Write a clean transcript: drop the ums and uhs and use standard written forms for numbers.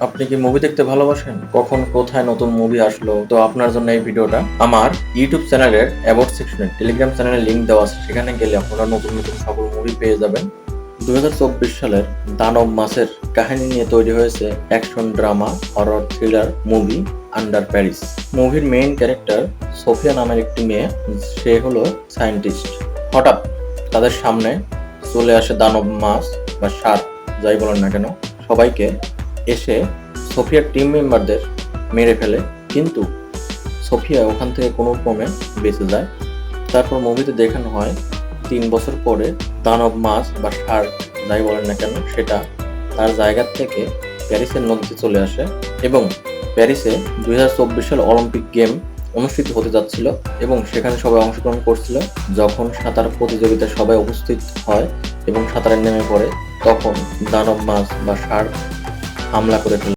আপনি কি মুভি দেখতে ভালোবাসেন? কখন কোথায় নতুন মুভি আসলো? তো আপনার জন্য এই ভিডিওটা। আমার ইউটিউব চ্যানেলের অ্যাবাউট সেকশনে টেলিগ্রাম চ্যানেলের লিংক দেওয়া আছে, সেখানে গেলে আপনারা নতুন নতুন সকল মুভি পেয়ে যাবেন। 2024 সালের দানব মাসের কাহিনী নিয়ে তৈরি হয়েছে action drama horror thriller movie under Paris. মুভির মেইন ক্যারেক্টার সোফিয়া নামের একটি মেয়ে, সে হলো সায়েন্টিস্ট। হঠাৎ তাদের সামনে চলে আসে দানব মাছ বা শার্ক, যাই বলেন না কেন, সবাইকে এসে সোফিয়ার টিম মেম্বারদের মেরে ফেলে। কিন্তু সোফিয়া ওখান থেকে কোনো ক্রমে বেঁচে যায়। তারপর মুভিতে দেখানো হয় 3 বছর পরে দানব মাছ বা শার্ক, যাই বলেন না কেন, সেটা তার জায়গা থেকে প্যারিসের নদীতে চলে আসে এবং প্যারিসে 2024 সালে অলিম্পিক গেম অনুষ্ঠিত হতে যাচ্ছিল এবং সেখানে সবাই অংশগ্রহণ করছিল। যখন সাঁতার প্রতিযোগিতায় সবাই উপস্থিত হয় এবং সাঁতারে নেমে পড়ে, তখন দানব মাছ বা শার্ক হামলা করে ফেলে।